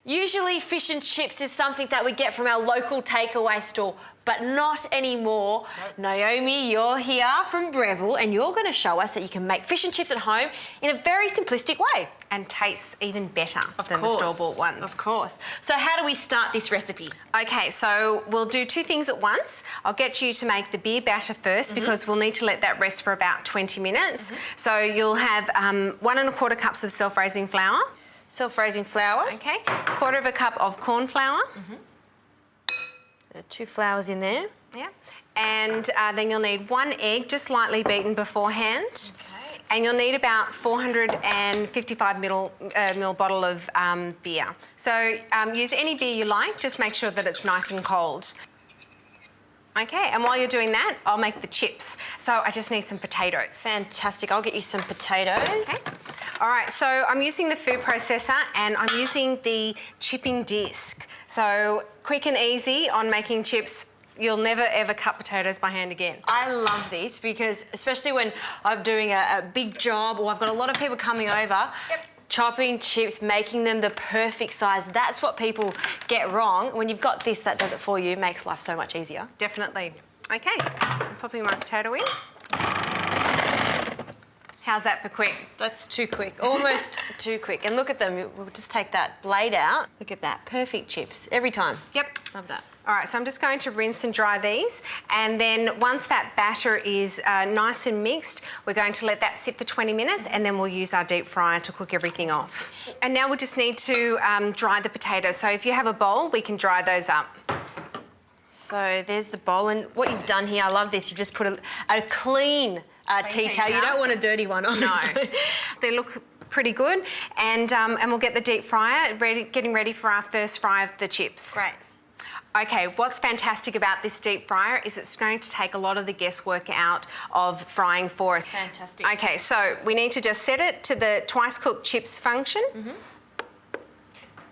Usually fish and chips is something that we get from our local takeaway store, but not anymore. Naomi, you're here from Breville and you're going to show us that you can make fish and chips at home in a very simplistic way. And tastes even better than the store-bought ones. Of course. So how do we start this recipe? Okay, so we'll do two things at once. I'll get you to make the beer batter first because we'll need to let that rest for about 20 minutes. So you'll have 1 1/4 cups of self-raising flour. Self-raising flour. Okay, 1/4 cup of corn flour. There are 2 flours in there. Yeah. And then you'll need 1 egg, just lightly beaten beforehand. Okay. And you'll need about 455 ml bottle of beer. So use any beer you like, just make sure that it's nice and cold. Okay, and while you're doing that, I'll make the chips. So I just need some potatoes. Fantastic. I'll get you some potatoes. Okay. All right, so I'm using the food processor and I'm using the chipping disc. So quick and easy on making chips. You'll never ever cut potatoes by hand again. I love this because especially when I'm doing a big job or I've got a lot of people coming over, chopping chips, making them the perfect size, that's what people get wrong. When you've got this that does it for you, it makes life so much easier. Definitely. Okay, I'm popping my potato in. How's that for quick? That's too quick, almost too quick. And look at them, we'll just take that blade out. Look at that, perfect chips, every time. Yep. Love that. All right, so I'm just going to rinse and dry these. And then once that batter is nice and mixed, we're going to let that sit for 20 minutes and then we'll use our deep fryer to cook everything off. And now we'll just need to dry the potatoes. So if you have a bowl, we can dry those up. So there's the bowl, and what you've done here, I love this, you've just put a clean tea towel. You don't want a dirty one on. No. They look pretty good. And we'll get the deep fryer getting ready for our first fry of the chips. Great. Okay, what's fantastic about this deep fryer is it's going to take a lot of the guesswork out of frying for us. Fantastic. Okay, so we need to just set it to the twice cooked chips function.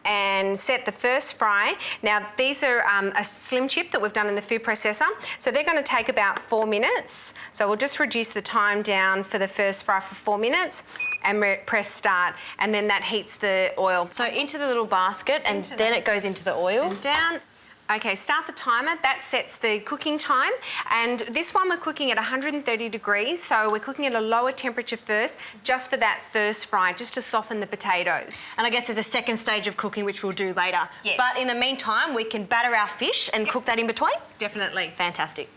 And set the first fry. Now, these are a slim chip that we've done in the food processor. So they're going to take about 4 minutes. So we'll just reduce the time down for the first fry for 4 minutes and press start. And then that heats the oil. So into the little basket and then it goes into the oil. And down. Okay, start the timer. That sets the cooking time. And this one we're cooking at 130 degrees. So we're cooking at a lower temperature first, just for that first fry, just to soften the potatoes. And I guess there's a second stage of cooking, which we'll do later. Yes. But in the meantime, we can batter our fish and cook that in between? Definitely. Fantastic.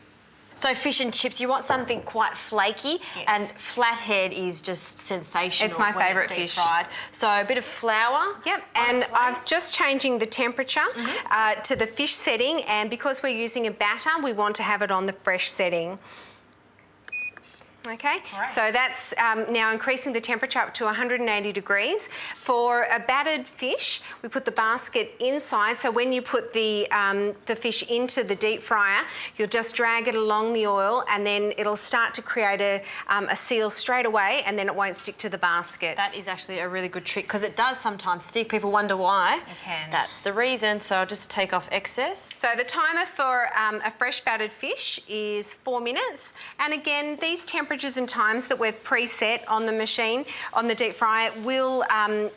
So fish and chips, you want something quite flaky, and Flathead is just sensational. It's my favourite fish. Fried. So a bit of flour. Yep, and I'm just changing the temperature to the fish setting, and because we're using a batter, we want to have it on the fresh setting. Okay, so that's now increasing the temperature up to 180 degrees. For a battered fish, we put the basket inside, so when you put the fish into the deep fryer, you'll just drag it along the oil and then it'll start to create a seal straight away and then it won't stick to the basket. That is actually a really good trick because it does sometimes stick. People wonder why. It can. That's the reason, so I'll just take off excess. So the timer for a fresh battered fish is 4 minutes, and again, these temperatures and times that we've preset on the machine, on the deep fryer, will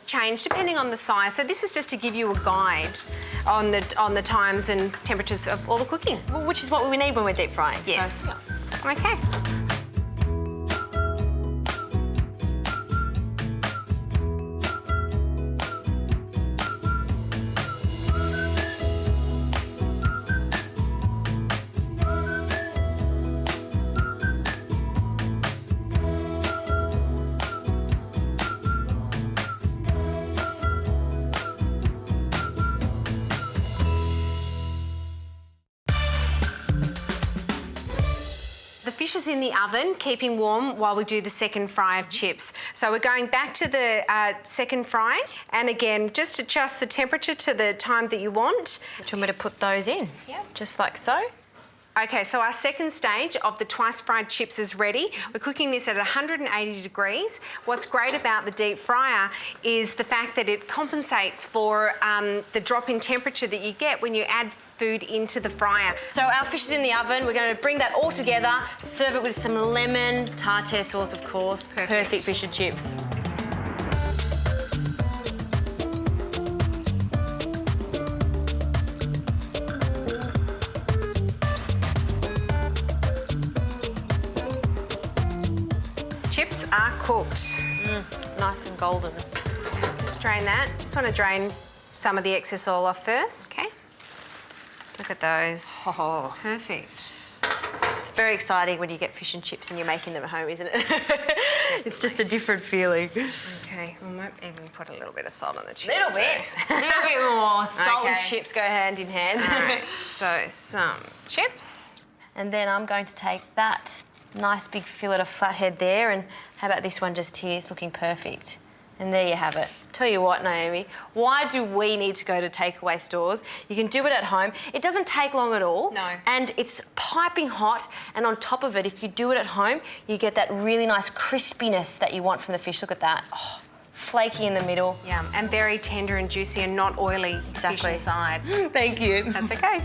change depending on the size. So this is just to give you a guide on the times and temperatures of all the cooking. Well, which is what we need when we're deep frying. Yes. So, yeah. Okay. Fish is in the oven, keeping warm while we do the second fry of chips. So we're going back to the second fry, and again, just adjust the temperature to the time that you want. Do you want me to put those in? Yeah. Just like so? Okay, so our second stage of the twice fried chips is ready. We're cooking this at 180 degrees. What's great about the deep fryer is the fact that it compensates for the drop in temperature that you get when you add food into the fryer. So our fish is in the oven. We're going to bring that all together, serve it with some lemon, tartare sauce, of course. Perfect fish and chips. cooked. Nice and golden. Just drain that. Just want to drain some of the excess oil off first. Okay. Look at those. Oh. Perfect. It's very exciting when you get fish and chips and you're making them at home, isn't it? It's just a different feeling. Okay, we might even put a little bit of salt on the chips. Little bit more. Salt and Okay. chips go hand in hand. All right, so some chips. And then I'm going to take that nice big fillet of flathead there, and how about this one just here? It's looking perfect. And there you have it. Tell you what, Naomi, why do we need to go to takeaway stores? You can do it at home. It doesn't take long at all. No. And it's piping hot, and on top of it, if you do it at home, you get that really nice crispiness that you want from the fish. Look at that. Oh, flaky in the middle. Yum, and very tender and juicy and not oily fish Exactly. inside. Thank you. That's okay.